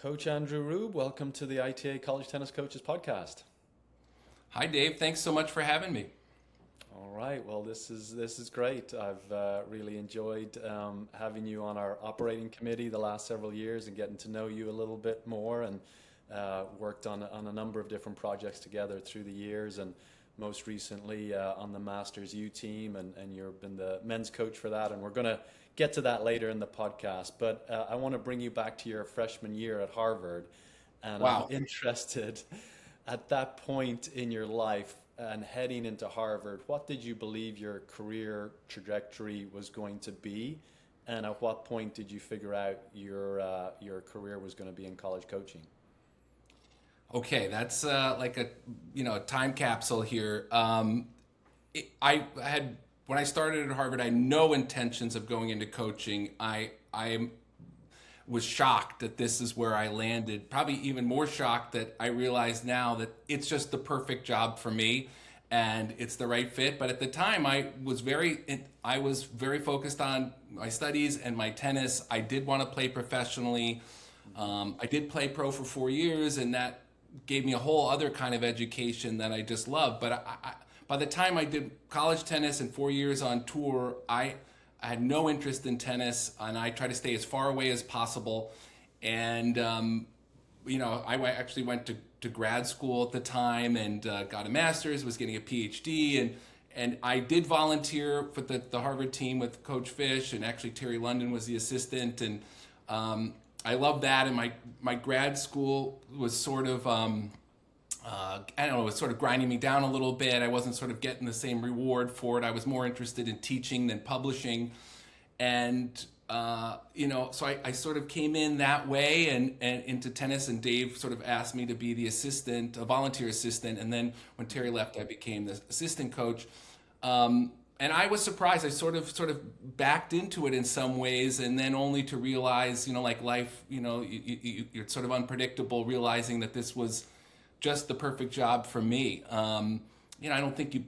Coach Andrew Rueb, welcome to the ITA College Tennis Coaches Podcast. Hi, Dave. Thanks so much for having me. All right, well, this is great. I've really enjoyed having you on our operating committee the last several years and getting to know you a little bit more, and worked on a number of different projects together through the years, and most recently on the Masters U team, and you've been the men's coach for that, and we're going to get to that later in the podcast. But I want to bring you back to your freshman year at Harvard, and I'm Wow. interested at that point in your life and heading into Harvard, what did you believe your career trajectory was going to be? And at what point did you figure out your career was going to be in college coaching? Okay, that's like a time capsule here. I had when I started at Harvard, I had no intentions of going into coaching. I was shocked that this is where I landed. Probably even more shocked that I realize now that it's just the perfect job for me and it's the right fit. But at the time, I was very focused on my studies and my tennis. I did want to play professionally. I did play pro for 4 years, and that gave me a whole other kind of education that I just love. But by the time I did college tennis and 4 years on tour, I had no interest in tennis, and I tried to stay as far away as possible. And actually went to grad school at the time and got a master's, was getting a PhD, and I did volunteer for the Harvard team with Coach Fish, and actually Terry London was the assistant, and I loved that. And my grad school was sort of I don't know, it was sort of grinding me down a little bit. I wasn't sort of getting the same reward for it. I was more interested in teaching than publishing. And, so I sort of came in that way and into tennis, and Dave sort of asked me to be the assistant, a volunteer assistant. And then when Terry left, I became the assistant coach. And I was surprised. I sort of backed into it in some ways, and then only to realize, like life, you're sort of unpredictable, realizing that this was just the perfect job for me. I don't think you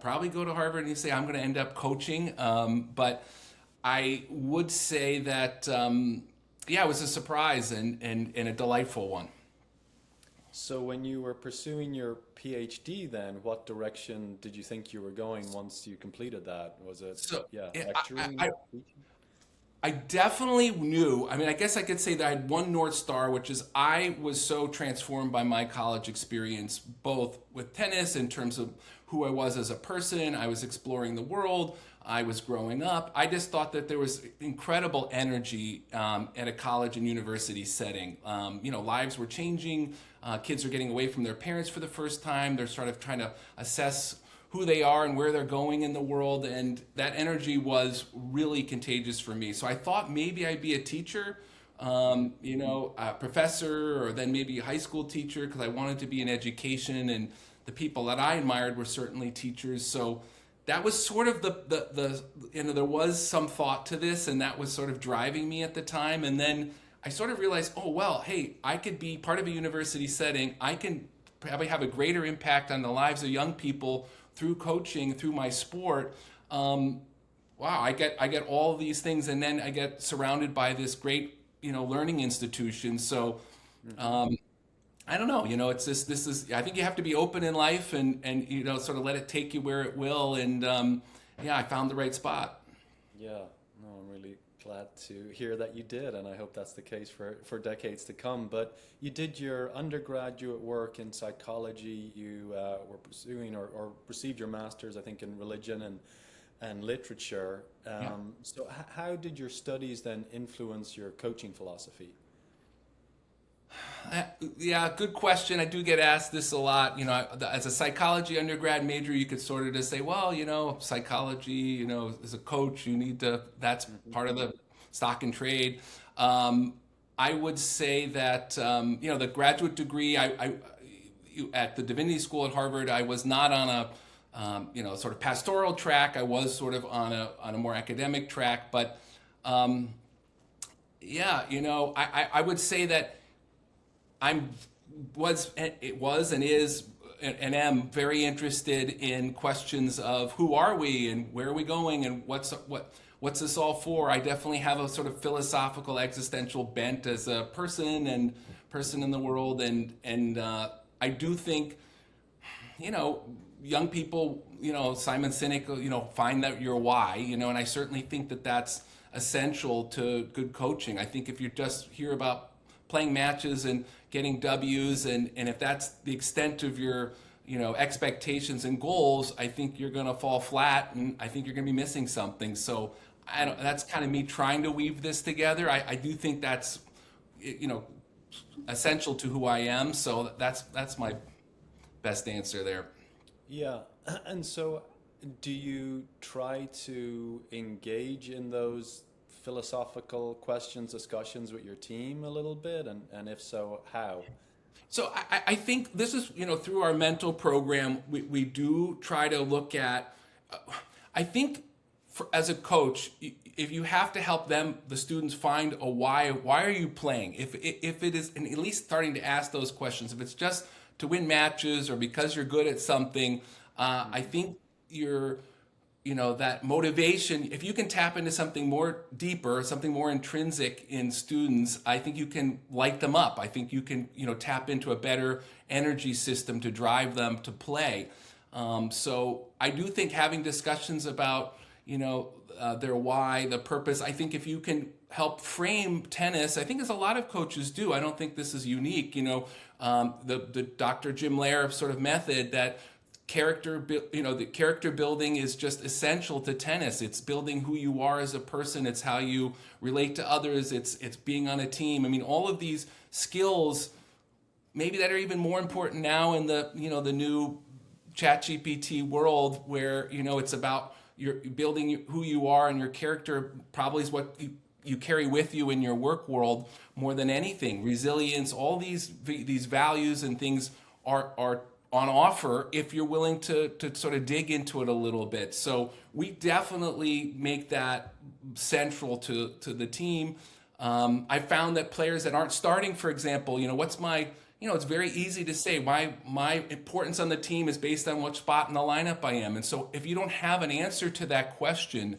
probably go to Harvard and you say, I'm going to end up coaching. But I would say that, it was a surprise and a delightful one. So when you were pursuing your PhD, then what direction did you think you were going once you completed that? Was it, So yeah, yeah, lecturing? I definitely knew. I mean, I guess I could say that I had one North Star, which is I was so transformed by my college experience, both with tennis in terms of who I was as a person. I was exploring the world. I was growing up. I just thought that there was incredible energy at a college and university setting. Lives were changing. Kids are getting away from their parents for the first time. They're sort of trying to assess who they are and where they're going in the world, and that energy was really contagious for me. So I thought maybe I'd be a teacher, a professor, or then maybe a high school teacher, because I wanted to be in education, and the people that I admired were certainly teachers. So that was sort of there was some thought to this, and that was sort of driving me at the time. And then I sort of realized, oh, well, hey, I could be part of a university setting. I can probably have a greater impact on the lives of young people through coaching, through my sport. Wow, I get all these things, and then I get surrounded by this great, learning institution. So I don't know, it's this is, I think you have to be open in life, and sort of let it take you where it will. And I found the right spot. Yeah, no, I'm really glad to hear that you did, and I hope that's the case for decades to come. But you did your undergraduate work in psychology. You were pursuing or received your master's, I think, in religion and literature. Yeah. So how did your studies then influence your coaching philosophy? Yeah, good question. I do get asked this a lot. As a psychology undergrad major, you could sort of just say, well, psychology, as a coach, you need to, that's part of the stock and trade. I would say that, the graduate degree, at the divinity school at Harvard, I was not on sort of pastoral track. I was sort of on a more academic track. But, I would say that it was and is and am very interested in questions of who are we and where are we going and what's this all for? I definitely have a sort of philosophical, existential bent as a person in the world, and I do think, you know, young people, you know, Simon Sinek, you know, find that your why, you know, and I certainly think that that's essential to good coaching. I think if you just hear about playing matches and getting W's, and if that's the extent of your, you know, expectations and goals, I think you're going to fall flat, and I think you're going to be missing something. So that's kind of me trying to weave this together. I do think that's, you know, essential to who I am. So that's my best answer there. Yeah. And so, do you try to engage in those philosophical questions, discussions with your team a little bit? And if so, how? So I think this is, you know, through our mental program, we do try to look at, I think as a coach, if you have to help them, the students find a why are you playing? If it is, and at least starting to ask those questions, if it's just to win matches or because you're good at something, I think you're, you know, that motivation, if you can tap into something more deeper, something more intrinsic in students, I think you can light them up. I think you can, you know, tap into a better energy system to drive them to play. So I do think having discussions about, you know, their why, the purpose, I think if you can help frame tennis, I think as a lot of coaches do, I don't think this is unique, you know, the Dr. Jim Loehr sort of method that the character building is just essential to tennis. It's building who you are as a person. It's how you relate to others. It's being on a team. I mean, all of these skills, maybe that are even more important now in the, you know, the new ChatGPT world, where, you know, it's about you're building who you are, and your character probably is what you carry with you in your work world more than anything. Resilience, all these values and things are on offer if you're willing to sort of dig into it a little bit. So we definitely make that central to the team. I found that players that aren't starting, for example, you know, what's my, you know, it's very easy to say my importance on the team is based on what spot in the lineup I am. And so if you don't have an answer to that question,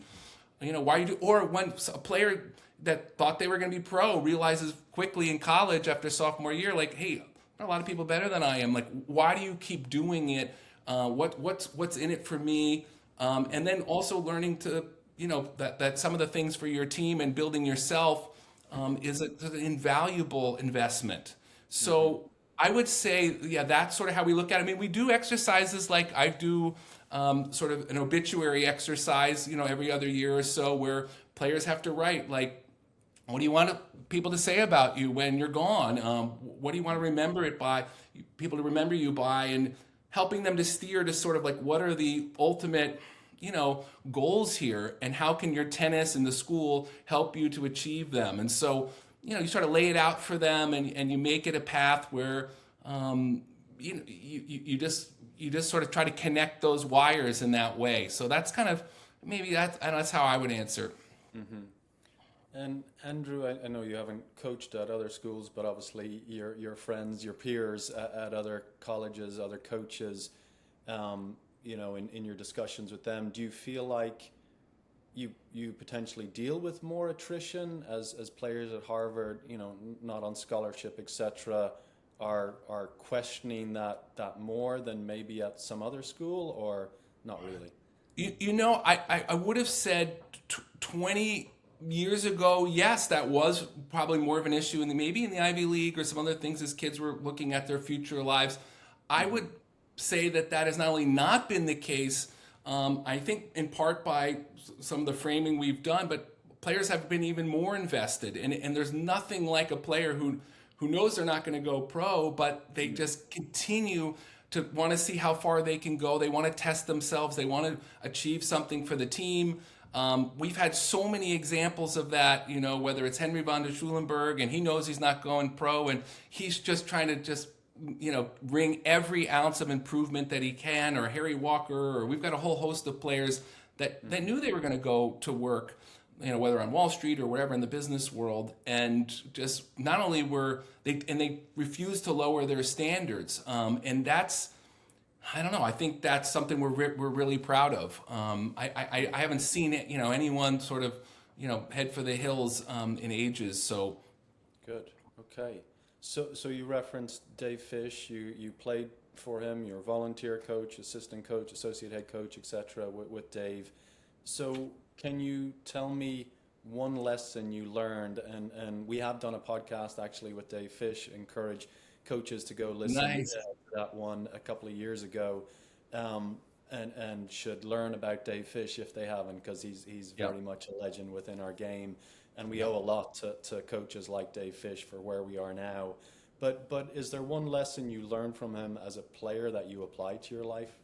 you know, why you do, or when a player that thought they were going to be pro realizes quickly in college after sophomore year, like, hey, there are a lot of people better than I am. Like, why do you keep doing it? What's in it for me? And then also learning to, you know, that some of the things for your team and building yourself is an invaluable investment. So I would say, yeah, that's sort of how we look at it. I mean, we do exercises like I do sort of an obituary exercise, you know, every other year or so, where players have to write, like, what do you want people to say about you when you're gone? What do you want to remember it by? People to remember you by, and helping them to steer to sort of like, what are the ultimate, you know, goals here, and how can your tennis and the school help you to achieve them? And so, you know, you sort of lay it out for them, and you make it a path where you just sort of try to connect those wires in that way. So that's kind of that's how I would answer. Mm-hmm. And Andrew, I know you haven't coached at other schools, but obviously your friends, your peers at other colleges, other coaches, you know, in your discussions with them, do you feel like you potentially deal with more attrition as players at Harvard, you know, not on scholarship, etc., are questioning that more than maybe at some other school, or not really? You know, I would have said 20 years ago, yes, that was probably more of an issue maybe in the Ivy League or some other things as kids were looking at their future lives. I would say that has not only not been the case, I think in part by some of the framing we've done, but players have been even more invested. And there's nothing like a player who knows they're not going to go pro, but they just continue to want to see how far they can go. They want to test themselves. They want to achieve something for the team. We've had so many examples of that, you know, whether it's Henry von der Schulenburg and he knows he's not going pro and he's just trying to you know, bring every ounce of improvement that he can, or Harry Walker, or we've got a whole host of players that knew they were going to go to work, you know, whether on Wall Street or whatever in the business world, and just not only they refused to lower their standards, and that's I don't know. I think that's something we're really proud of. I haven't seen it, anyone sort of, head for the hills in ages. So Good. Okay. So you referenced Dave Fish. You played for him. You're a volunteer coach, assistant coach, associate head coach, etc. With Dave. So can you tell me one lesson you learned? And we have done a podcast actually with Dave Fish. Encourage coaches to go listen nice. to that one a couple of years ago. And should learn about Dave Fish if they haven't, because he's Yep. very much a legend within our game, and we Yep. owe a lot to coaches like Dave Fish for where we are now. But is there one lesson you learned from him as a player that you apply to your life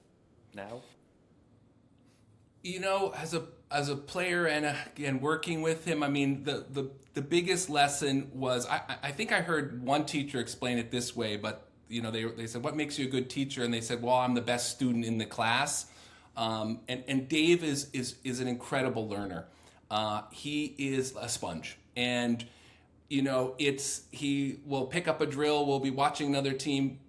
now? As a player and again working with him, I mean the biggest lesson was I think I heard one teacher explain it this way, but they said, what makes you a good teacher? And they said, well, I'm the best student in the class. And Dave is an incredible learner. He is a sponge, and he will pick up a drill. We'll be watching another team,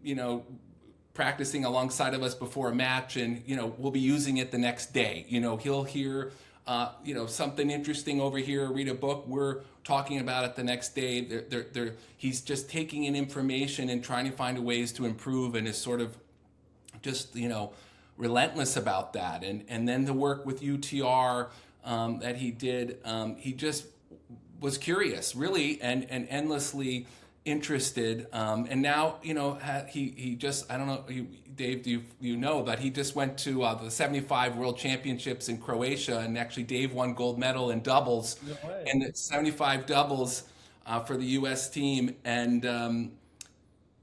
practicing alongside of us before a match, and we'll be using it the next day. He'll hear something interesting over here, read a book, we're talking about it the next day. He's just taking in information and trying to find ways to improve, and is sort of just relentless about that. And then the work with UTR that he did, he just was curious, really, and endlessly interested. And now, he just, I don't know, Dave, do you know, but he just went to the 75 World Championships in Croatia, and actually Dave won gold medal in doubles, No way. and the 75 doubles for the U.S. team. And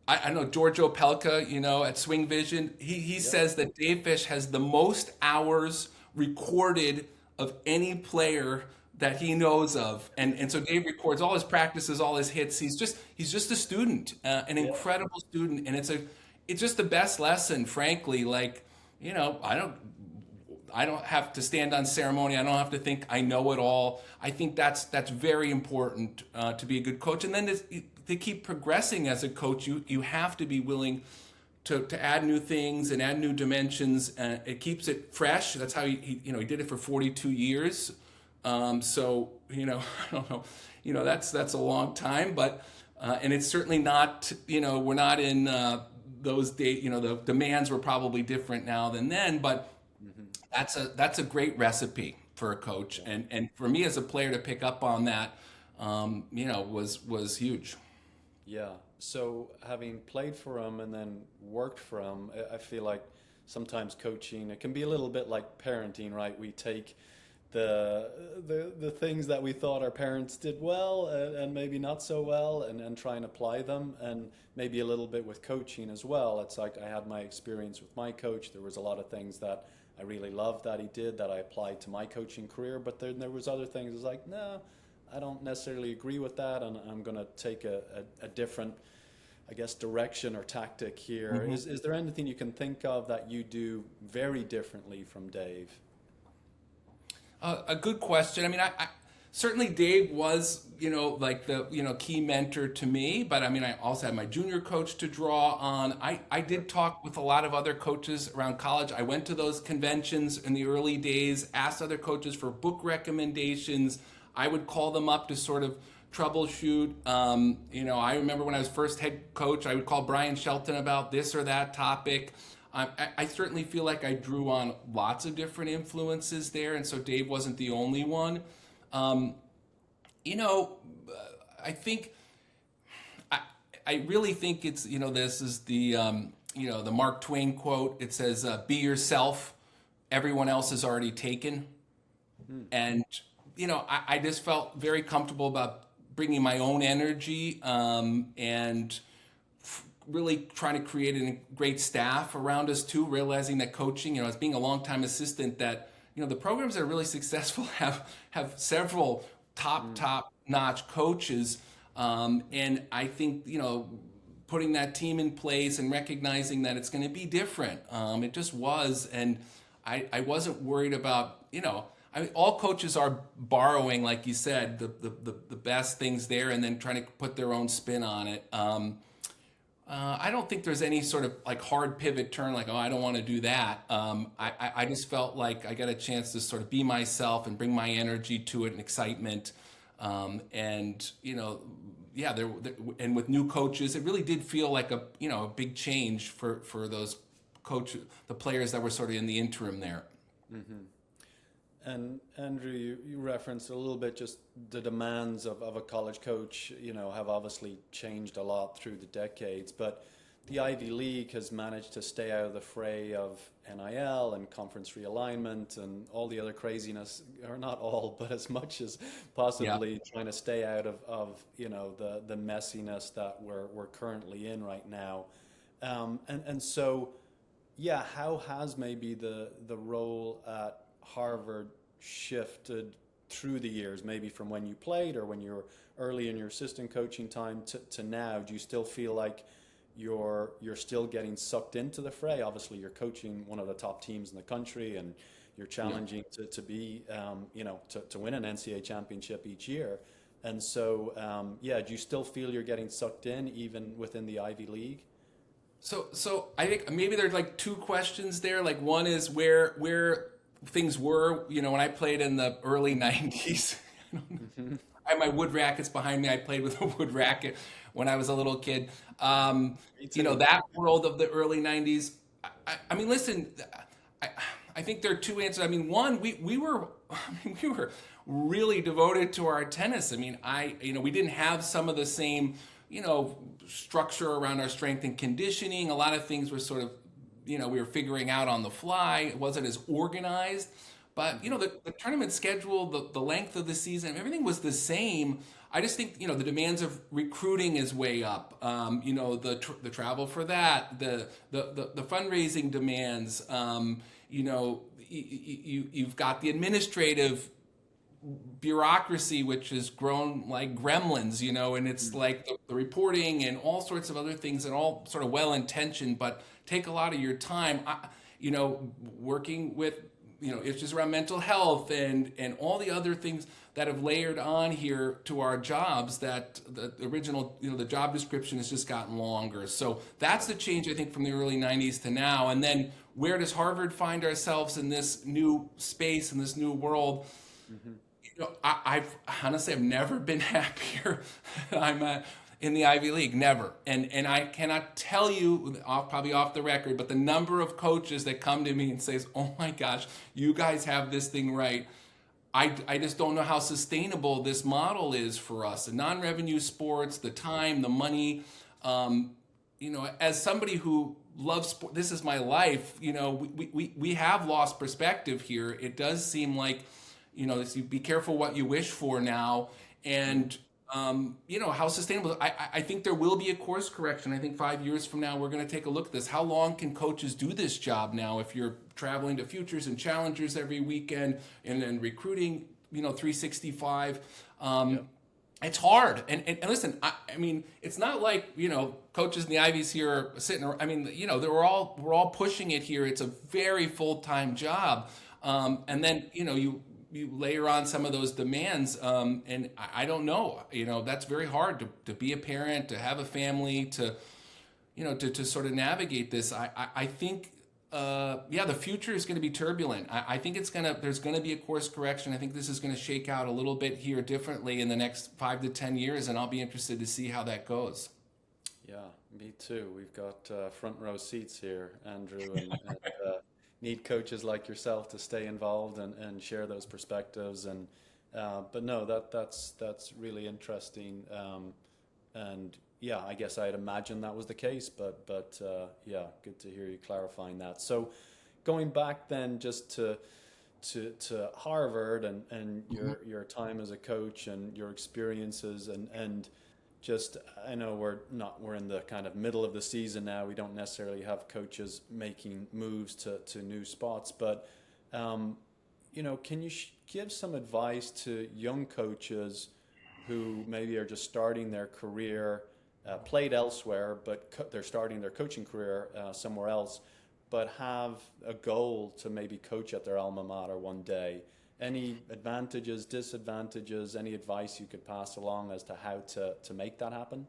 I know Giorgio Pelka, at Swing Vision, he Yep. says that Dave Fish has the most hours recorded of any player that he knows of. And so Dave records all his practices, all his hits. He's just a student, an Yeah. incredible student. And it's just the best lesson, frankly. Like, I don't have to stand on ceremony. I don't have to think I know it all. I think that's very important to be a good coach. And then to keep progressing as a coach, you have to be willing to add new things and add new dimensions. It keeps it fresh. That's how he did it for 42 years. So I don't know, that's a long time, but and it's certainly not, we're not in those days. The demands were probably different now than then, but that's a great recipe for a coach, and for me as a player to pick up on that, was huge. Yeah. So having played for him and then worked for him, I feel like sometimes coaching, it can be a little bit like parenting, right? We take the things that we thought our parents did well, and maybe not so well, and try and apply them, and maybe a little bit with coaching as well. It's like I had my experience with my coach. There was a lot of things that I really loved that he did that I applied to my coaching career, but then there was other things. It's like, no, I don't necessarily agree with that, and I'm going to take a different, I guess, direction or tactic here. Mhm. Is there anything you can think of that you do very differently from Dave? A good question. I mean, I certainly Dave was, like the, key mentor to me, but I mean, I also had my junior coach to draw on. I did talk with a lot of other coaches around college. I went to those conventions in the early days, asked other coaches for book recommendations. I would call them up to sort of troubleshoot. I remember when I was first head coach, I would call Brian Shelton about this or that topic. I certainly feel like I drew on lots of different influences there, and so Dave wasn't the only one. Um, you know, I think I, I really think it's this is the Mark Twain quote. It says, "Be yourself. Everyone else is already taken." And I just felt very comfortable about bringing my own energy, and really trying to create a great staff around us too, realizing that coaching, as being a longtime assistant, that the programs that are really successful have several top notch coaches, and I think putting that team in place and recognizing that it's going to be different. It just was, and I wasn't worried about I mean, all coaches are borrowing, like you said, the best things there, and then trying to put their own spin on it. I don't think there's any sort of like hard pivot turn, like, oh, I don't want to do that. I just felt like I got a chance to sort of be myself and bring my energy to it and excitement. And, yeah, and with new coaches, it really did feel like a big change for those the players that were sort of in the interim there. And Andrew, you referenced a little bit just the demands of a college coach, have obviously changed a lot through the decades, but the Ivy League has managed to stay out of the fray of NIL and conference realignment and all the other craziness, or not all, but as much as Yeah. possibly trying to stay out of the messiness that we're currently in right now. And so, yeah, how has maybe the role at Harvard shifted through the years, maybe from when you played or when you were early in your assistant coaching time to now? Do you still feel like you're still getting sucked into the fray? Obviously, you're coaching one of the top teams in the country, and you're Yeah. challenging to be, to win an NCAA championship each year. And so, yeah, do you still feel you're getting sucked in even within the Ivy League? So I think maybe there's like two questions there. Like one is where things were, when I played in the early '90s. Hmm. I have my wood rackets behind me. I played with a wood racket when I was a little kid. Me too. That world of the early '90s. I mean, listen, I, I think there are two answers. I mean, one, we were, I mean, we were really devoted to our tennis. I mean, we didn't have some of the same, structure around our strength and conditioning. A lot of things were sort of, we were figuring out on the fly. It wasn't as organized. But Hmm. the tournament schedule, the length of the season, everything was the same. I just think the demands of recruiting is way up. The travel for that, the fundraising demands. You've got the administrative bureaucracy, which has grown like gremlins, and it's like the reporting and all sorts of other things, and all sort of well intentioned, but take a lot of your time. Working with issues around mental health and all the other things that have layered on here to our jobs, that the original the job description has just gotten longer. So that's the change, I think, from the early '90s to now. And then where does Harvard find ourselves in this new space, in this new world? Hmm. I've honestly, I've never been happier. I'm in the Ivy League, never. And I cannot tell you, probably off the record, but the number of coaches that come to me and says, "Oh my gosh, you guys have this thing right." I just don't know how sustainable this model is for us. The non-revenue sports, the time, the money. As somebody who loves sport, this is my life. We have lost perspective here. It does seem like be careful what you wish for now. And how sustainable. I think there will be a course correction. I think 5 years from now we're going to take a look at this. How long can coaches do this job now if you're traveling to futures and challengers every weekend and then recruiting 365? Yep. It's hard. And listen, I mean, it's not like coaches in the Ivies here are sitting. I mean, we're all pushing it here. It's a very full-time job. And then you layer on some of those demands, and I don't know. That's very hard to be a parent, to have a family, to sort of navigate this. I think, yeah, the future is going to be turbulent. I think there's going to be a course correction. I think this is going to shake out a little bit here differently in the next 5 to 10 years, and I'll be interested to see how that goes. Yeah, me too. We've got front row seats here, Andrew, and need coaches like yourself to stay involved and share those perspectives. And but no, that's really interesting. And yeah, I guess I'd imagine that was the case, but yeah, good to hear you clarifying that. So going back then, just to Harvard and Mhm. your time as a coach and your experiences and just I know we're in the kind of middle of the season now. We don't necessarily have coaches making moves to new spots, but can you give some advice to young coaches who maybe are just starting their career, played elsewhere, but they're starting their coaching career somewhere else, but have a goal to maybe coach at their alma mater one day? Any advantages, disadvantages, any advice you could pass along as to how to make that happen?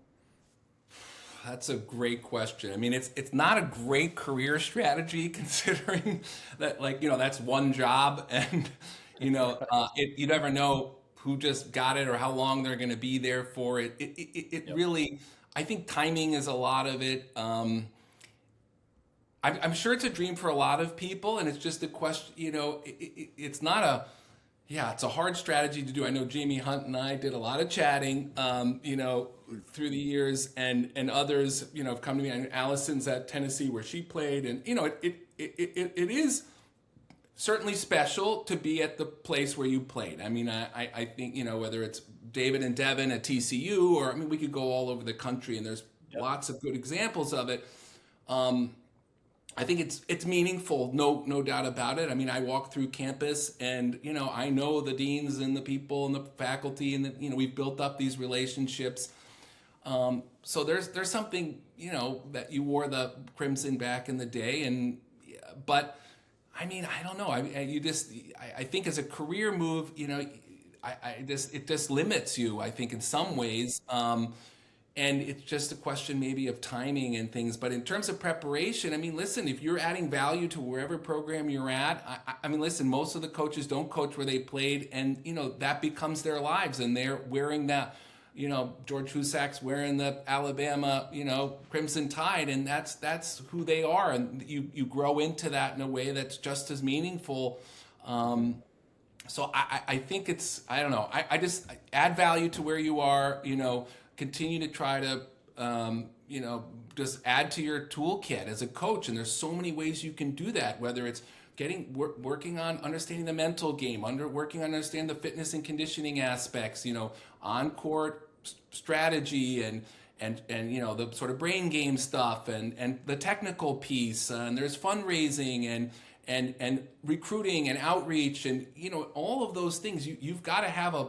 That's a great question. I mean, it's not a great career strategy considering that, like, that's one job, and you never know who just got it or how long they're going to be there for. It Yep. really, I think timing is a lot of it. I'm sure it's a dream for a lot of people, and it's just a question. It's not a yeah, it's a hard strategy to do. I know Jamie Hunt and I did a lot of chatting, through the years, and others, have come to me. And Allison's at Tennessee where she played, and it is certainly special to be at the place where you played. I mean, I think whether it's David and Devin at TCU, or I mean, we could go all over the country, and there's Yep. lots of good examples of it. I think it's meaningful, no doubt about it. I mean, I walk through campus, and I know the deans and the people and the faculty, and we've built up these relationships. So there's something that you wore the crimson back in the day, and but I mean, I don't know. I think as a career move, it just limits you. I think in some ways. And it's just a question maybe of timing and things. But in terms of preparation, I mean, listen, if you're adding value to wherever program you're at, I mean, listen, most of the coaches don't coach where they played, and that becomes their lives, and they're wearing that. George Husak's wearing the Alabama, Crimson Tide, and that's who they are, and you grow into that in a way that's just as meaningful. So I think I don't know. I just add value to where you are. Continue to try to, just add to your toolkit as a coach. And there's so many ways you can do that, whether it's working on understanding the mental game, working on understanding the fitness and conditioning aspects, on court strategy and the sort of brain game stuff and the technical piece. And there's fundraising and recruiting and outreach and, all of those things. You've got to have a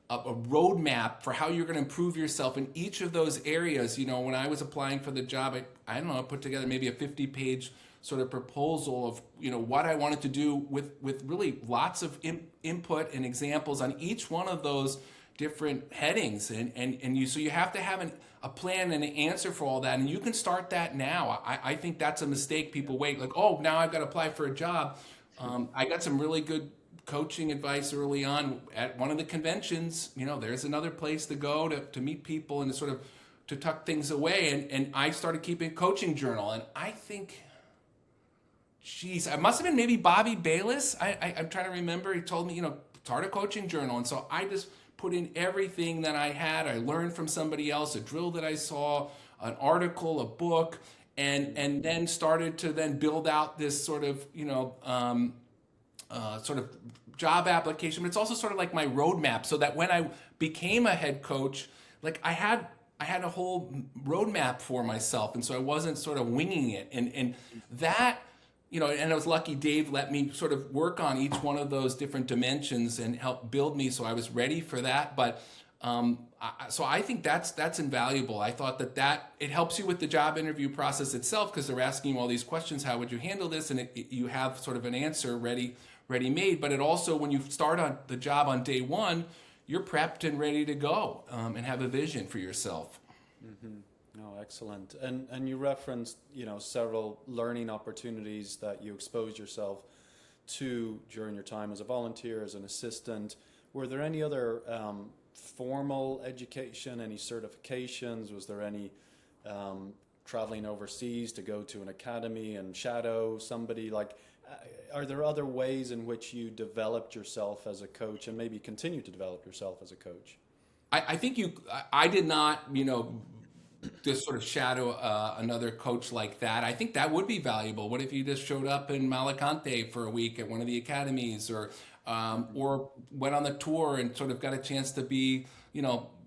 roadmap for how you're going to improve yourself in each of those areas. When I was applying for the job, I don't know, I put together maybe a 50-page sort of proposal of, what I wanted to do with really lots of input and examples on each one of those different headings. So you have to have a plan and an answer for all that. And you can start that now. I think that's a mistake. People wait like, oh, now I've got to apply for a job. I got some really good coaching advice early on at one of the conventions. There's another place to go to meet people and to sort of to tuck things away. And I started keeping a coaching journal. And I think, geez, I must have been maybe Bobby Bayless. I'm trying to remember. He told me, start a coaching journal. And so I just put in everything that I had. I learned from somebody else, a drill that I saw, an article, a book, and then started to then build out this sort of, sort of job application, but it's also sort of like my roadmap, so that when I became a head coach, like I had a whole roadmap for myself, and so I wasn't sort of winging it, and that, and I was lucky Dave let me sort of work on each one of those different dimensions and help build me, so I was ready for that. But so I think that's invaluable. I thought that it helps you with the job interview process itself, because they're asking you all these questions. How would you handle this? And you have sort of an answer ready-made. But it also, when you start on the job on day one, you're prepped and ready to go, and have a vision for yourself. Mm-hmm. Oh, excellent. And you referenced, several learning opportunities that you exposed yourself to during your time as a volunteer, as an assistant. Were there any other formal education, any certifications? Was there any traveling overseas to go to an academy and shadow somebody? Are there other ways in which you developed yourself as a coach, and maybe continue to develop yourself as a coach? I think I did not, just sort of shadow another coach like that. I think that would be valuable. What if you just showed up in Malacante for a week at one of the academies, or went on the tour and sort of got a chance to be,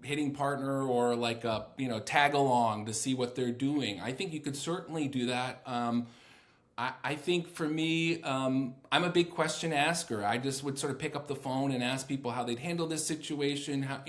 hitting partner, or like a, tag along to see what they're doing. I think you could certainly do that. I think for me, I'm a big question asker. I just would sort of pick up the phone and ask people how they'd handle this situation. How,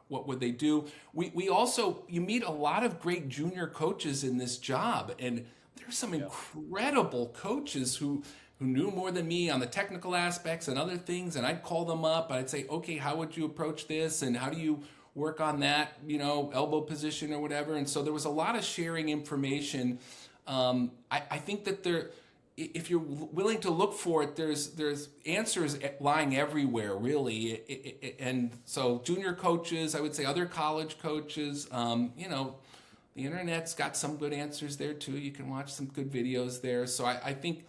what would they do? We also, you meet a lot of great junior coaches in this job, and there's some incredible coaches who knew more than me on the technical aspects and other things, and I'd call them up. I'd say, okay, how would you approach this, and how do you work on that, elbow position or whatever. And so there was a lot of sharing information. I think that if you're willing to look for it, there's answers lying everywhere, really. And so junior coaches, I would say other college coaches, the internet's got some good answers there too. You can watch some good videos there. So I think,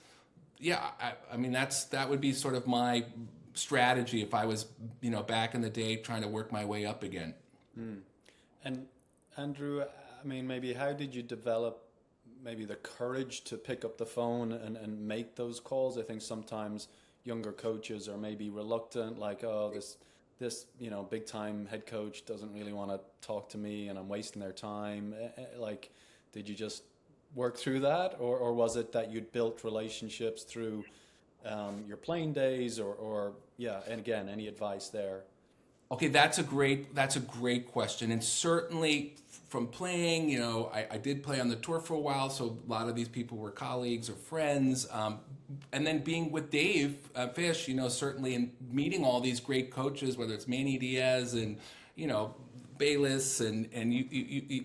yeah, I mean, that would be sort of my strategy if I was, back in the day trying to work my way up again. And Andrew, I mean, maybe how did you develop maybe the courage to pick up the phone and make those calls? I think sometimes younger coaches are maybe reluctant, like, oh, this big time head coach doesn't really want to talk to me and I'm wasting their time. Like, did you just work through that, or was it that you'd built relationships through your playing days, or yeah? And again, any advice there? Okay, that's a great question, and certainly from playing, I did play on the tour for a while, so a lot of these people were colleagues or friends, and then being with Dave Fish, certainly, and meeting all these great coaches, whether it's Manny Diaz and Bayless, and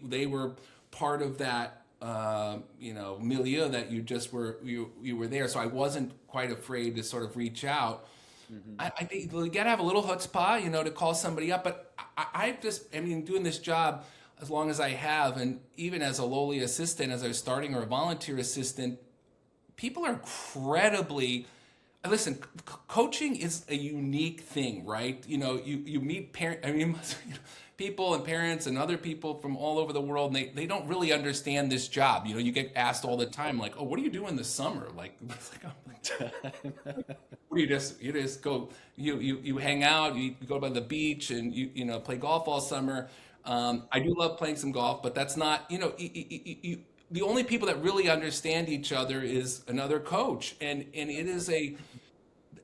they were part of that milieu that you were there, so I wasn't quite afraid to sort of reach out. I think you gotta have a little chutzpah, to call somebody up. But I mean, doing this job as long as I have, and even as a lowly assistant, as I was starting, or a volunteer assistant, people are incredibly. Listen, coaching is a unique thing, right? You meet people and parents and other people from all over the world, and they don't really understand this job. You get asked all the time, like, oh, what do you do in the summer? Like, what do you just go, you hang out, you go by the beach, and play golf all summer. I do love playing some golf, but that's not, the only people that really understand each other is another coach, and it is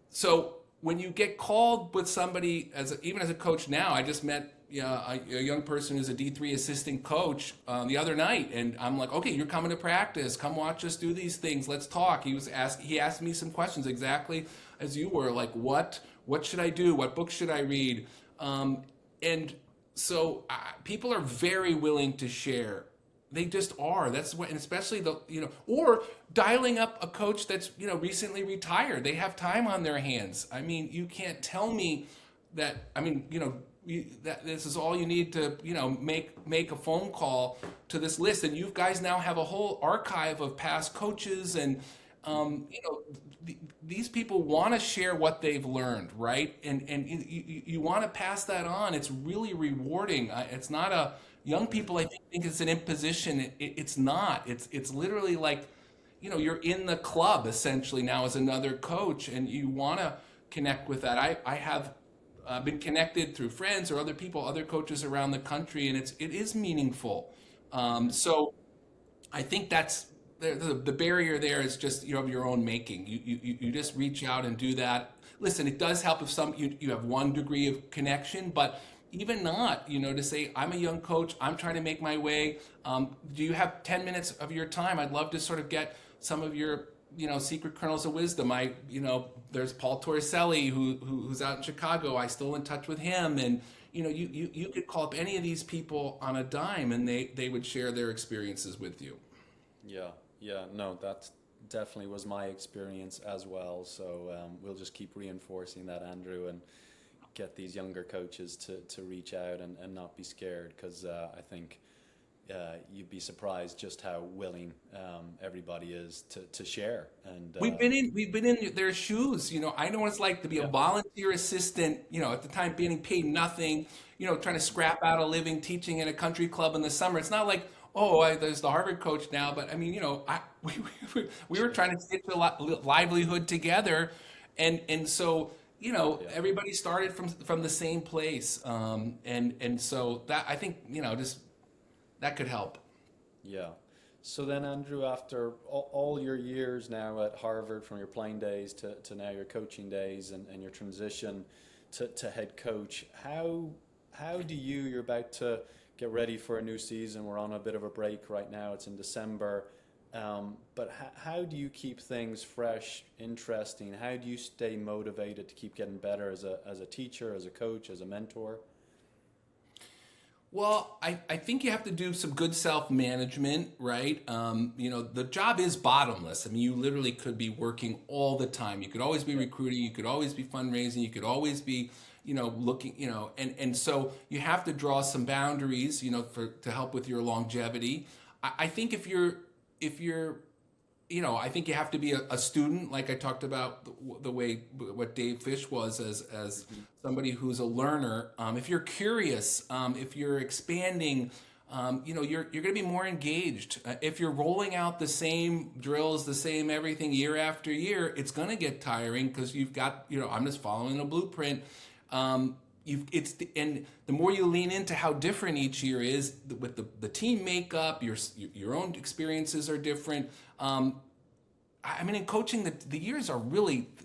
so when you get called with somebody, even as a coach now, I just met a young person who's a D3 assistant coach the other night, and I'm like, okay, you're coming to practice, come watch us do these things, let's talk. He asked me some questions exactly as you were, like, what should I do, what books should I read, and so people are very willing to share. They just are. That's what, and especially or dialing up a coach that's recently retired. They have time on their hands. I mean, you can't tell me that. I mean, that this is all you need to make a phone call to this list, and you guys now have a whole archive of past coaches, and these people want to share what they've learned, right? And you want to pass that on. It's really rewarding. It's not a young people, I think it's an imposition. It's not. It's literally like, you're in the club essentially now as another coach, and you want to connect with that. I have been connected through friends or other people, other coaches around the country, and it is meaningful. So I think that's the barrier there is just of your own making. You just reach out and do that. Listen, it does help if you have one degree of connection, but even not, to say, I'm a young coach, I'm trying to make my way. Do you have 10 minutes of your time? I'd love to sort of get some of your, secret kernels of wisdom. There's Paul Torricelli who's out in Chicago. I still in touch with him, and you could call up any of these people on a dime, and they would share their experiences with you. Yeah, no, that definitely was my experience as well. So we'll just keep reinforcing that, Andrew, and get these younger coaches to reach out and not be scared, because I think you'd be surprised just how willing everybody is to share. And we've been in their shoes. I know what it's like to be a volunteer assistant. At the time being paid nothing. Trying to scrap out a living teaching in a country club in the summer. It's not like, there's the Harvard coach now, but I mean, we were trying to get the livelihood together, and so. Everybody started from the same place, and so that, I think, just that could help. Yeah. So then, Andrew, after all your years now at Harvard, from your playing days to now your coaching days, and your transition to head coach, how do you're about to get ready for a new season? We're on a bit of a break right now. It's in December. But how do you keep things fresh, interesting? How do you stay motivated to keep getting better as a teacher, as a coach, as a mentor? Well, I think you have to do some good self-management, right? The job is bottomless. I mean, you literally could be working all the time. You could always be recruiting, you could always be fundraising, you could always be, looking, and so you have to draw some boundaries, to help with your longevity. I think if you're I think you have to be a student, like I talked about the way what Dave Fish was as somebody who's a learner. If you're curious, if you're expanding, you're going to be more engaged. If you're rolling out the same drills, the same everything year after year, it's going to get tiring because you've got, I'm just following a blueprint. And the more you lean into how different each year is with the team makeup, your own experiences are different. I mean, in coaching, the years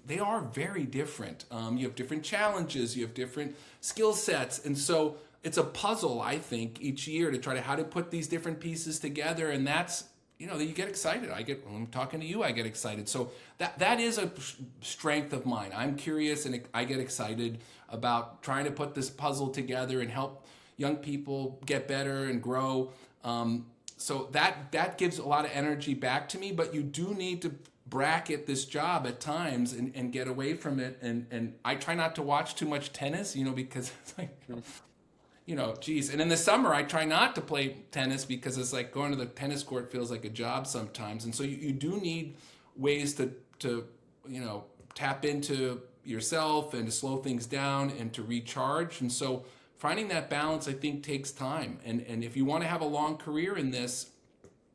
they are very different. You have different challenges, you have different skill sets, and so it's a puzzle, I think, each year to try to how to put these different pieces together, and that's that you get excited. When I'm talking to you, I get excited. So that is a strength of mine. I'm curious, and I get excited about trying to put this puzzle together and help young people get better and grow. So that gives a lot of energy back to me, but you do need to bracket this job at times and get away from it. And I try not to watch too much tennis, because it's like, geez. And in the summer, I try not to play tennis because it's like going to the tennis court feels like a job sometimes. And so you do need ways to tap into yourself and to slow things down and to recharge. And so finding that balance, I think, takes time. And if you want to have a long career in this,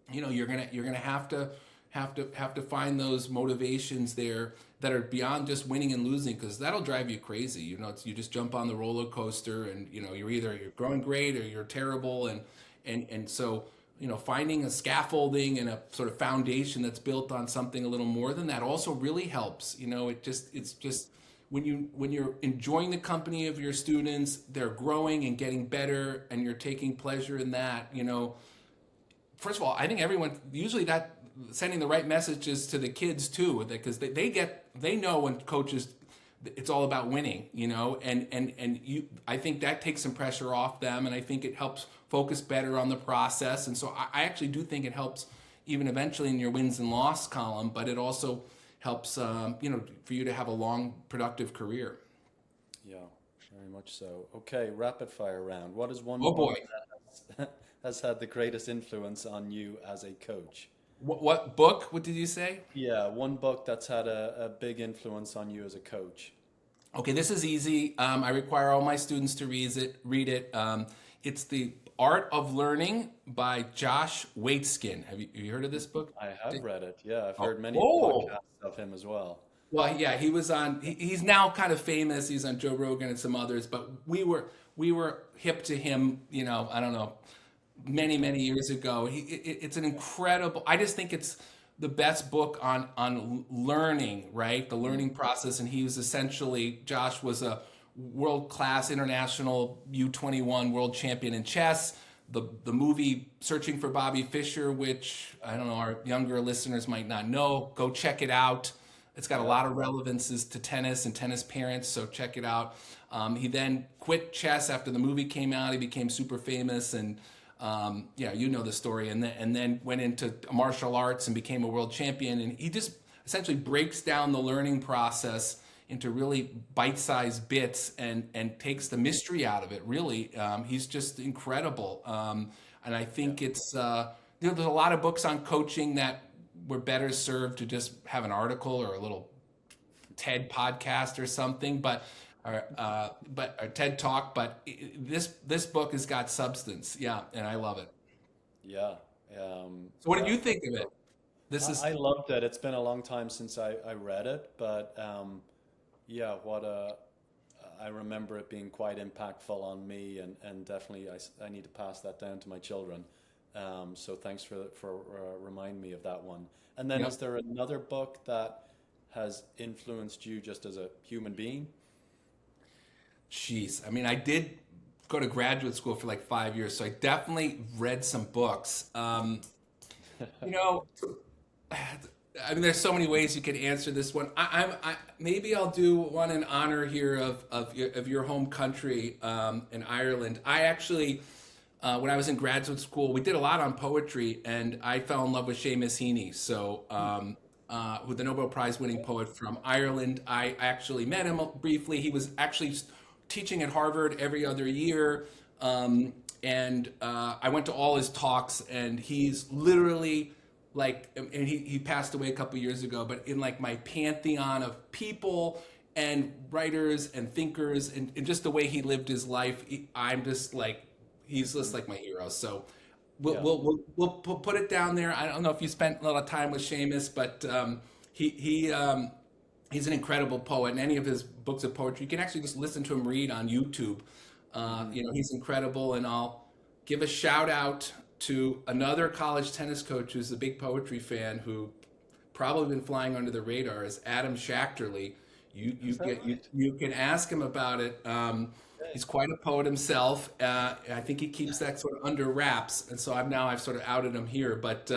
you're gonna have to find those motivations there that are beyond just winning and losing, because that'll drive you crazy. You just jump on the roller coaster, and you're growing great or you're terrible, and so finding a scaffolding and a sort of foundation that's built on something a little more than that also really helps. It's just when you're enjoying the company of your students, they're growing and getting better, and you're taking pleasure in that. First of all, I think everyone usually that sending the right messages to the kids too, because they know when coaches, it's all about winning, I think that takes some pressure off them, and I think it helps focus better on the process. And so I actually do think it helps even eventually in your wins and loss column, but it also helps, for you to have a long, productive career. Yeah, very much so. Okay, rapid fire round. What is one Oh book boy. that has had the greatest influence on you as a coach? What book? What did you say? Yeah, one book that's had a big influence on you as a coach. Okay, this is easy. I require all my students to read it. It's The Art of Learning by Josh Waitzkin. Have you heard of this book? I have read it. Yeah, I've heard many Oh. podcasts of him as well. Well, yeah, he was on. He's now kind of famous. He's on Joe Rogan and some others, but we were hip to him. I don't know, many years ago. It's an incredible. I just think it's the best book on learning, right? The learning process. And Josh was a world-class international U21 world champion in chess. The movie Searching for Bobby Fischer, which I don't know, our younger listeners might not know, go check it out. It's got a lot of relevances to tennis and tennis parents, so check it out. He then quit chess after the movie came out. He became super famous, and you know the story. And then went into martial arts and became a world champion. And he just essentially breaks down the learning process into really bite-sized bits and takes the mystery out of it. Really, he's just incredible. And I think it's there's a lot of books on coaching that were better served to just have an article or a little TED podcast or something, but a TED talk. But this book has got substance, yeah, and I love it. Yeah. So, what did you think of it? This is I loved it. It's been a long time since I read it, but yeah, I remember it being quite impactful on me, and definitely I need to pass that down to my children. So thanks for reminding me of that one. And then, Yep. is there another book that has influenced you just as a human being? Jeez, I mean, I did go to graduate school for like 5 years, so I definitely read some books. You know, I mean, there's so many ways you could answer this one. Maybe I'll do one in honor here of your home country, in Ireland. I actually when I was in graduate school, we did a lot on poetry, and I fell in love with Seamus Heaney. So, who the Nobel Prize winning poet from Ireland. I actually met him briefly. He was actually teaching at Harvard every other year. And I went to all his talks, and he's literally like, and he passed away a couple years ago, but in like my pantheon of people and writers and thinkers, and just the way he lived his life, I'm just like, he's just like my hero. So Yeah. we'll put it down there. I don't know if you spent a lot of time with Seamus, but he's an incredible poet. And any of his books of poetry, you can actually just listen to him read on YouTube. He's incredible. And I'll give a shout out to another college tennis coach who's a big poetry fan, who probably been flying under the radar, is Adam Schachterly. Is that right? You can ask him about it. He's quite a poet himself. I think he keeps that sort of under wraps, and so I've sort of outed him here. But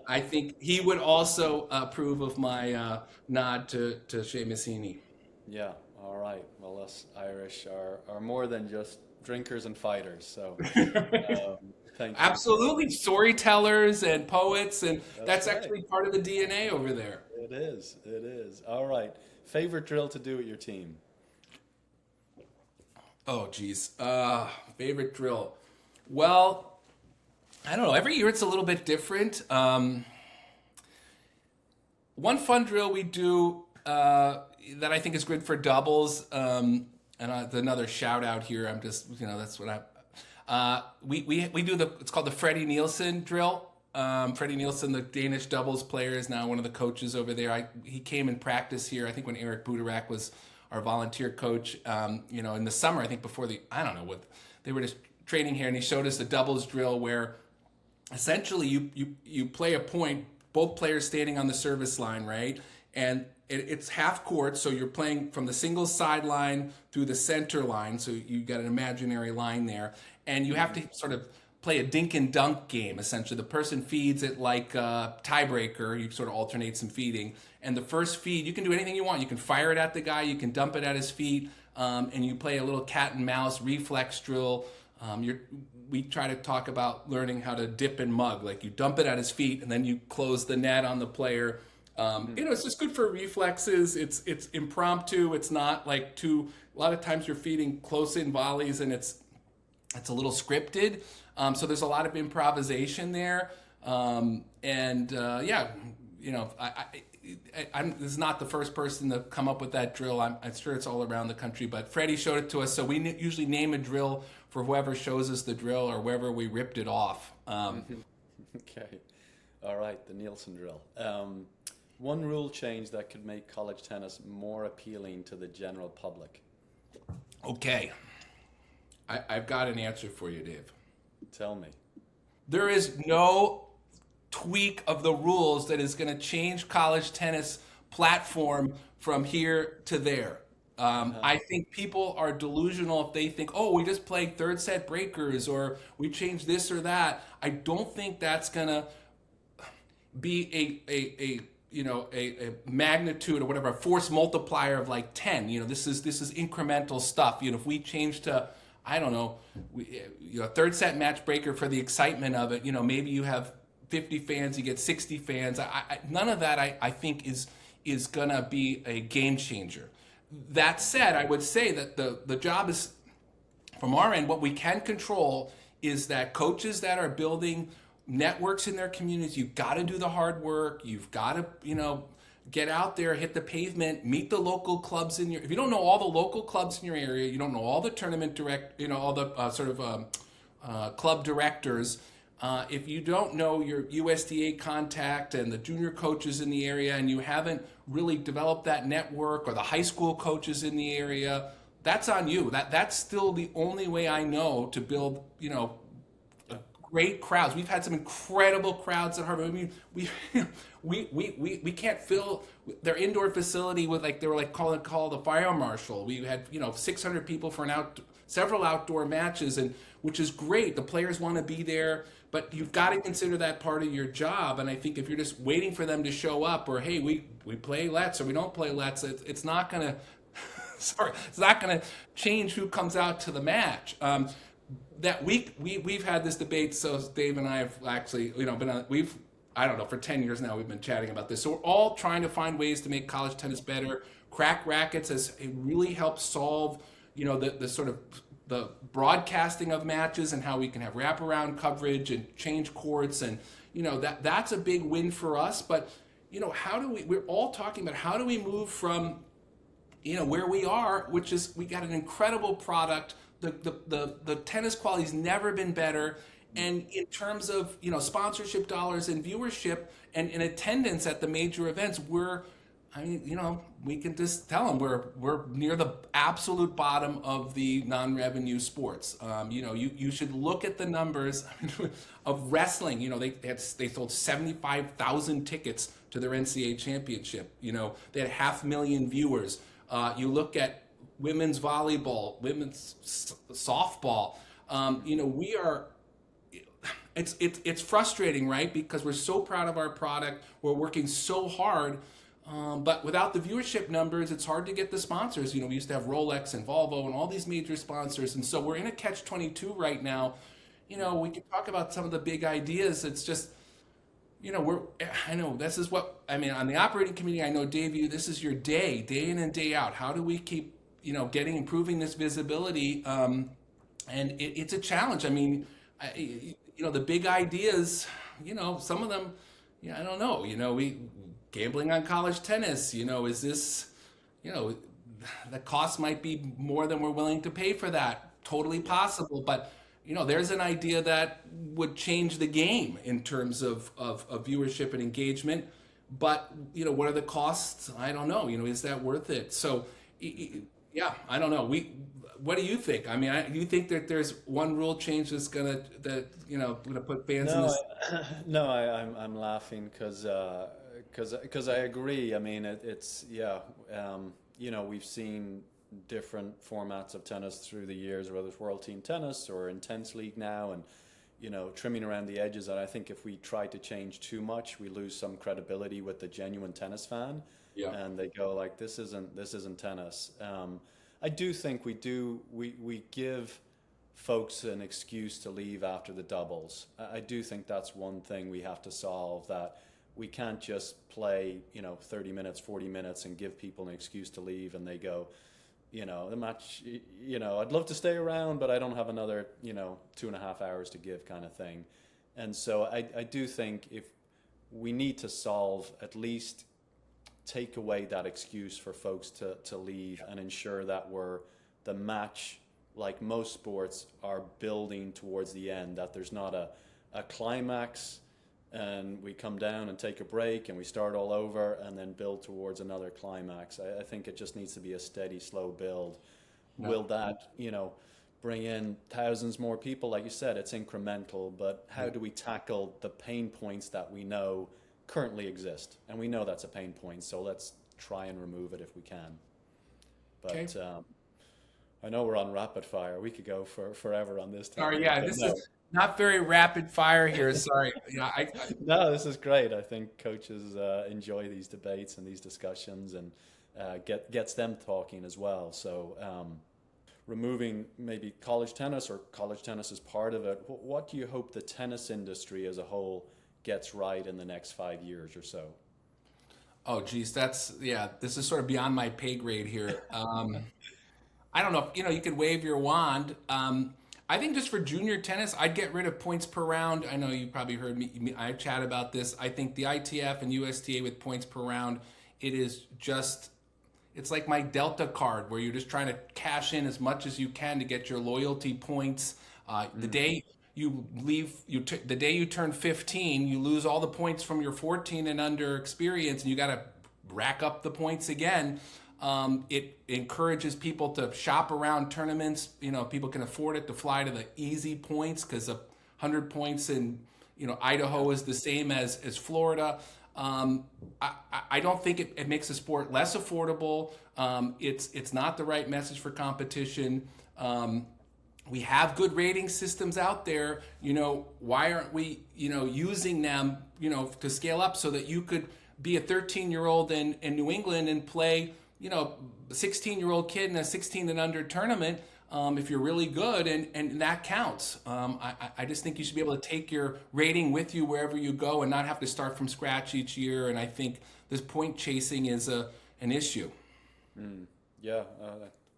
I think he would also approve of my nod to Seamus Heaney. Yeah. All right. Well, us Irish are more than just drinkers and fighters. So, thank you for that. Absolutely, storytellers and poets, and That's that's right. actually part of the DNA over there. It is. It is. All right. Favorite drill to do with your team? Oh, geez. Favorite drill. Well, I don't know. Every year it's a little bit different. One fun drill we do that I think is good for doubles, and another shout out here. I'm just, that's what we do it's called the Freddie Nielsen drill. Freddie Nielsen, the Danish doubles player, is now one of the coaches over there. He came in practice here, I think, when Eric Budarak was our volunteer coach, in the summer, I think before I don't know what, they were just training here, and he showed us the doubles drill where essentially you play a point, both players standing on the service line, right? And it's half court, so you're playing from the singles sideline through the center line, so you got an imaginary line there, and you have to sort of play a dink and dunk game. Essentially, the person feeds it like a tiebreaker. You sort of alternate some feeding, and the first feed, you can do anything you want. You can fire it at the guy, you can dump it at his feet, and you play a little cat and mouse reflex drill. We try to talk about learning how to dip and mug. Like, you dump it at his feet, and then you close the net on the player. It's just good for reflexes. It's impromptu. It's not like too. A lot of times you're feeding close in volleys, and it's a little scripted. So there's a lot of improvisation there. This is not the first person to come up with that drill. I'm sure it's all around the country, but Freddie showed it to us. So we usually name a drill for whoever shows us the drill or wherever we ripped it off. Okay. All right. The Nielsen drill. One rule change that could make college tennis more appealing to the general public. Okay. I've got an answer for you, Dave. Tell me. There is no tweak of the rules that is going to change college tennis platform from here to there. I think people are delusional if they think, oh, we just play third set breakers or we change this or that. I don't think that's going to be a magnitude or whatever, a force multiplier of like 10. This is incremental stuff. If we change to, I don't know, third set match breaker for the excitement of it, maybe you have 50 fans, you get 60 fans. None of that I think is gonna be a game changer. That said, I would say that the job is, from our end, what we can control is that coaches that are building networks in their communities, you've got to do the hard work. You've got to, get out there, hit the pavement, meet the local clubs if you don't know all the local clubs in your area, you don't know all the tournament all the club directors. If you don't know your USDA contact and the junior coaches in the area, and you haven't really developed that network, or the high school coaches in the area, that's on you. That's still the only way I know to build, great crowds. We've had some incredible crowds at Harvard. I mean, we can't fill their indoor facility with, like, they were like call the fire marshal. We had 600 people for several outdoor matches, and which is great. The players want to be there, but you've got to consider that part of your job. And I think if you're just waiting for them to show up, or hey, we play Let's or we don't play Let's, it's not gonna it's not gonna change who comes out to the match. that we've had this debate. So Dave and I have actually, been on. I don't know, for 10 years now we've been chatting about this. So we're all trying to find ways to make college tennis better. Crack Rackets has it really helped solve, the sort of the broadcasting of matches and how we can have wraparound coverage and change courts, and that's a big win for us. But how do we're all talking about how do we move from where we are, which is we got an incredible product. The tennis quality's never been better. And in terms of sponsorship dollars and viewership and attendance at the major events, we can just tell them we're near the absolute bottom of the non-revenue sports. You should look at the numbers of wrestling. They sold 75,000 tickets to their NCAA championship. They had 500,000 viewers. You look at women's volleyball, women's softball. We are. It's frustrating, right? Because we're so proud of our product, we're working so hard, but without the viewership numbers, it's hard to get the sponsors. We used to have Rolex and Volvo and all these major sponsors, and so we're in a catch-22 right now. We can talk about some of the big ideas. It's just, I know this is what I mean on the operating committee. I know Dave, this is your day in and day out. How do we keep, improving this visibility? And it's a challenge. I mean. The big ideas, some of them, I don't know, we gambling on college tennis, is this, the cost might be more than we're willing to pay for that. Totally possible. But, there's an idea that would change the game in terms of viewership and engagement. But, what are the costs? I don't know. Is that worth it? So, yeah, I don't know. What do you think? I mean, do you think that there's one rule change that's gonna put fans in No, this? no, I'm laughing because I agree. I mean, it's yeah. We've seen different formats of tennis through the years, whether it's World Team Tennis or Intense League now, and trimming around the edges. And I think if we try to change too much, we lose some credibility with the genuine tennis fan, Yeah. and they go like, "This isn't tennis." I do think we give folks an excuse to leave after the doubles. I do think that's one thing we have to solve, that we can't just play 30 minutes, 40 minutes and give people an excuse to leave, and they go, the match, I'd love to stay around, but I don't have another 2.5 hours to give, kind of thing. And so I do think if we need to solve, at least take away that excuse for folks to leave, and ensure that the match, like most sports, are building towards the end, that there's not a climax and we come down and take a break and we start all over and then build towards another climax. I think it just needs to be a steady, slow build. No. Will that, bring in thousands more people? Like you said, it's incremental, but how do we tackle the pain points that we know currently exist? And we know that's a pain point, so let's try and remove it if we can. But Okay. I know we're on rapid fire. We could go for forever on this Sorry, topic, yeah, but this no. is not very rapid fire here. Sorry. Yeah, No, this is great. I think coaches enjoy these debates and these discussions, and gets them talking as well. So removing maybe college tennis, or college tennis is part of it, what do you hope the tennis industry as a whole gets right in the next 5 years or so? Oh, geez, this is sort of beyond my pay grade here. I don't know if you could wave your wand. I think just for junior tennis, I'd get rid of points per round. I know you probably heard me. I chat about this. I think the ITF and USTA with points per round, it's like my Delta card, where you're just trying to cash in as much as you can to get your loyalty points. The day the day you turn 15, you lose all the points from your 14 and under experience, and you got to rack up the points again. It encourages people to shop around tournaments. People can afford it to fly to the easy points, because 100 points in Idaho is the same as Florida. I don't think it makes the sport less affordable. It's not the right message for competition. We have good rating systems out there. Why aren't we using them to scale up, so that you could be a 13-year-old in New England and play a 16-year-old kid in a 16 and under tournament, if you're really good, and that counts. I just think you should be able to take your rating with you wherever you go and not have to start from scratch each year. And I think this point chasing is an issue. Yeah,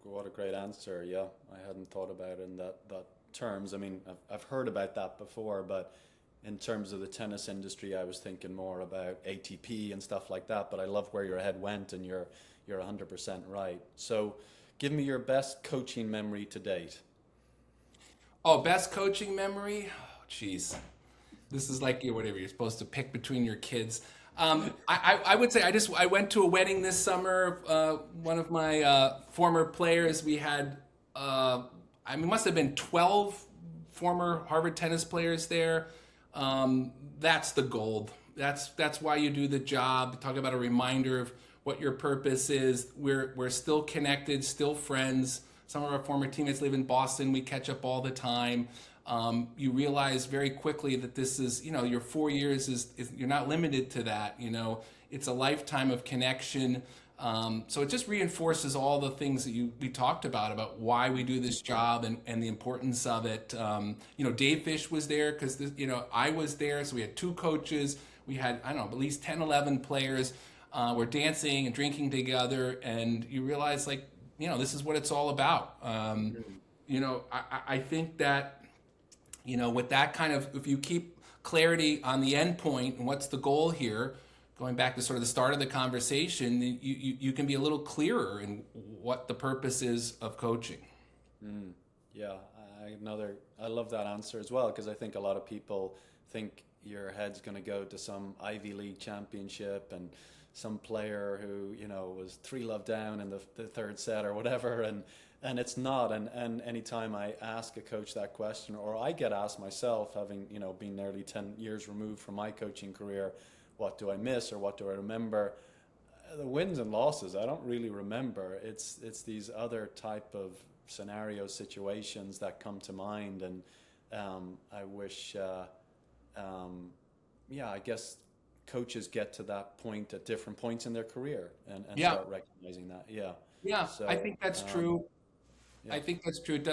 what a great answer. Yeah, I hadn't thought about it in that terms. I mean, I've heard about that before, but in terms of the tennis industry, I was thinking more about ATP and stuff like that. But I love where your head went, and you're 100% right. So, give me your best coaching memory to date. Oh, best coaching memory? Oh, jeez. This is like whatever you're supposed to pick between your kids. I would say I went to a wedding this summer. One of my former players. We had must have been 12 former Harvard tennis players there. That's the gold. That's why you do the job. Talk about a reminder of what your purpose is. We're still connected, still friends. Some of our former teammates live in Boston. We catch up all the time. You realize very quickly that this is, your 4 years is you're not limited to that. It's a lifetime of connection. So it just reinforces all the things that we talked about why we do this job and the importance of it. Dave Fish was there because, I was there. So we had two coaches. We had, I don't know, at least 10, 11 players. We're dancing and drinking together. And you realize, this is what it's all about. I think that, with that kind of, if you keep clarity on the end point and what's the goal here, going back to sort of the start of the conversation, you can be a little clearer in what the purpose is of coaching. Yeah, I love that answer as well, because I think a lot of people think your head's going to go to some Ivy League championship and some player who, was 3-love down in the third set or whatever, and it's not. And anytime I ask a coach that question, or I get asked myself, having, been nearly 10 years removed from my coaching career, what do I miss or what do I remember? The wins and losses, I don't really remember. It's these other type of scenario situations that come to mind, and I wish, I guess coaches get to that point at different points in their career and Yeah. start recognizing that. Yeah. Yeah, So, I think that's true. yeah. I think that's true. It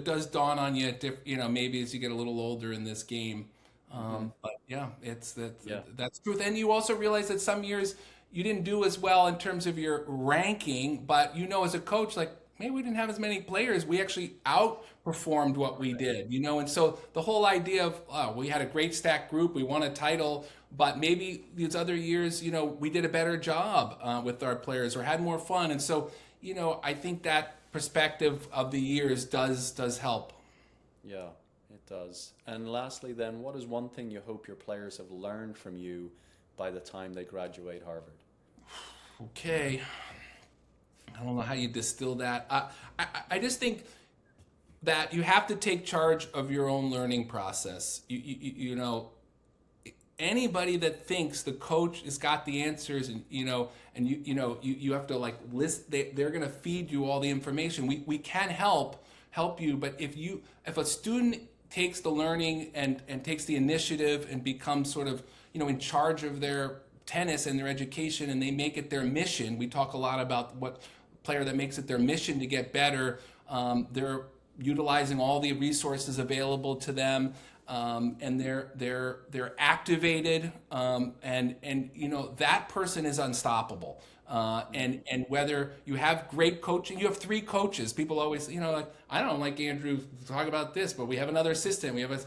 does dawn on you, maybe as you get a little older in this game. But yeah, Yeah. that's truth. And you also realize that some years you didn't do as well in terms of your ranking, but as a coach, maybe we didn't have as many players. We actually outperformed what we did, and so the whole idea of we had a great stacked group, we won a title, but maybe these other years, we did a better job with our players or had more fun. And so, I think that perspective of the years does help. Yeah, it does. And lastly, then, what is one thing you hope your players have learned from you by the time they graduate Harvard? Okay. I don't know how you distill that. I just think that you have to take charge of your own learning process. Anybody that thinks the coach has got the answers, and you have to list. They're going to feed you all the information. We can help you, but if a student takes the learning and takes the initiative and becomes sort of in charge of their tennis and their education, and they make it their mission. We talk a lot about what player that makes it their mission to get better. They're utilizing all the resources available to them, and they're activated, and that person is unstoppable. And whether you have great coaching, you have three coaches. People always, I don't like Andrew talk about this, but we have another assistant. We have a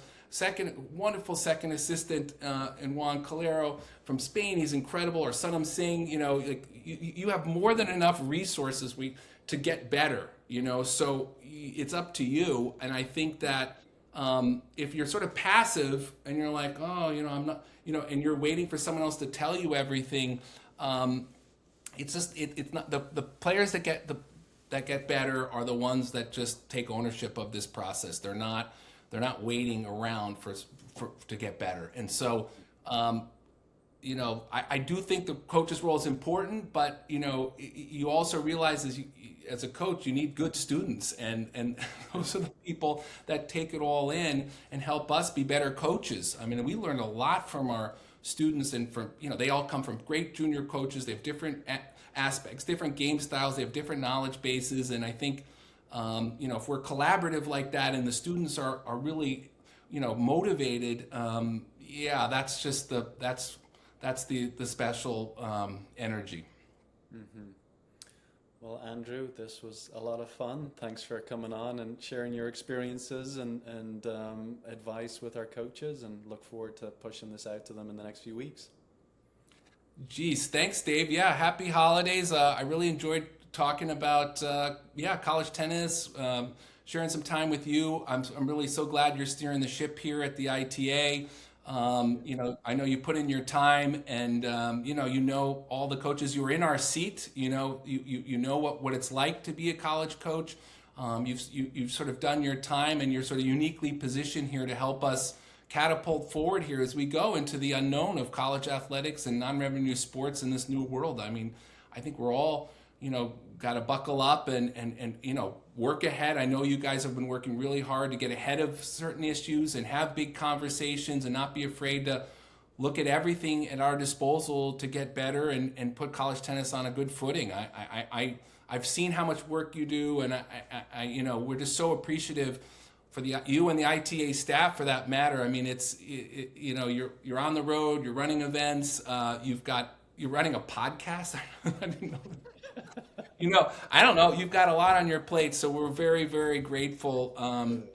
wonderful second assistant in Juan Calero from Spain. He's incredible. Or Sunam Singh. You have more than enough resources to get better. So it's up to you. And I think that if you're sort of passive and you're like, oh, I'm not, and you're waiting for someone else to tell you everything. It's just it's not the players that get better are the ones that just take ownership of this process. They're not waiting around to get better. And so I do think the coach's role is important, but you also realize as a coach you need good students, and those are the people that take it all in and help us be better coaches. I mean, we learned a lot from our students, and from they all come from great junior coaches. They have different aspects, different game styles. They have different knowledge bases, and I think If we're collaborative like that and the students are really, motivated, yeah, that's just that's the special energy. Well, Andrew, this was a lot of fun. Thanks for coming on and sharing your experiences and advice with our coaches, and look forward to pushing this out to them in the next few weeks. Geez, thanks, Dave. Yeah, happy holidays. I really enjoyed talking about college tennis, sharing some time with you. I'm really so glad you're steering the ship here at the ITA. I know you put in your time, and all the coaches. You were in our seat. You know what it's like to be a college coach. You've sort of done your time, and you're sort of uniquely positioned here to help us catapult forward here as we go into the unknown of college athletics and non-revenue sports in this new world. I mean, I think we're all, got to buckle up and work ahead. I know you guys have been working really hard to get ahead of certain issues and have big conversations and not be afraid to look at everything at our disposal to get better and put college tennis on a good footing. I've seen how much work you do, and we're just so appreciative for you and the ITA staff, for that matter. I mean, you're on the road, you're running events, you're running a podcast. I didn't know that. I don't know. You've got a lot on your plate, so we're very, very grateful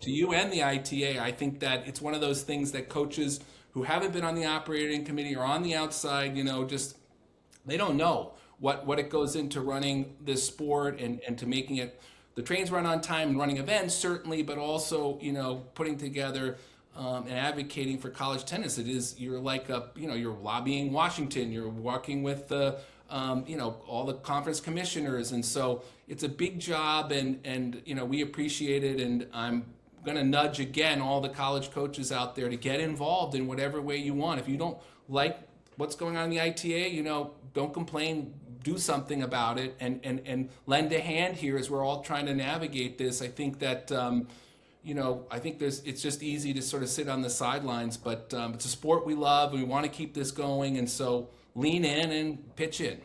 to you and the ITA. I think that it's one of those things that coaches who haven't been on the operating committee or on the outside, just they don't know what it goes into running this sport and to making it the trains run on time and running events, certainly, but also, putting together and advocating for college tennis. You're like you're lobbying Washington, you're working with all the conference commissioners. And so it's a big job, and we appreciate it. And I'm going to nudge again all the college coaches out there to get involved in whatever way you want. If you don't like what's going on in the ITA, don't complain. Do something about it and lend a hand here as we're all trying to navigate this. I think that, it's just easy to sort of sit on the sidelines, but it's a sport we love and we want to keep this going. And so lean in and pitch in.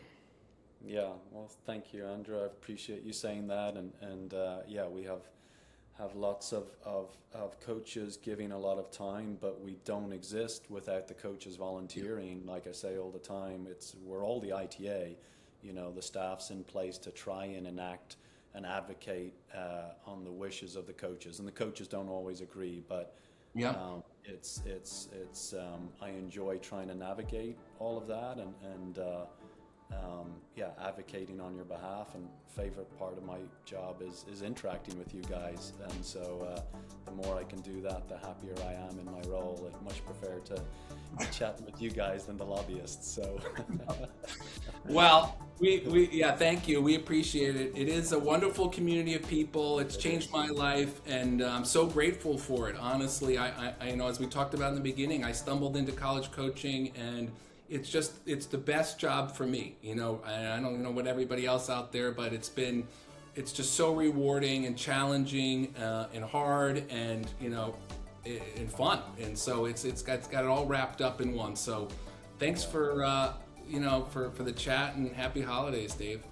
Yeah, well, thank you, Andrew. I appreciate you saying that. And we have lots of coaches giving a lot of time, but we don't exist without the coaches volunteering. Like I say all the time, we're all the ITA. The staff's in place to try and enact and advocate on the wishes of the coaches, and the coaches don't always agree. But yeah, I enjoy trying to navigate all of that and advocating on your behalf. And favorite part of my job is interacting with you guys. And so the more I can do that, the happier I am in my role. I much prefer to chat with you guys than the lobbyists. So, well, thank you. We appreciate it. It is a wonderful community of people. It's changed my life, and I'm so grateful for it. Honestly, I as we talked about in the beginning, I stumbled into college coaching, and it's the best job for me. I don't know what everybody else out there, but it's just so rewarding and challenging and hard and and fun. And so it's got it all wrapped up in one. So thanks for the chat, and happy holidays, Dave.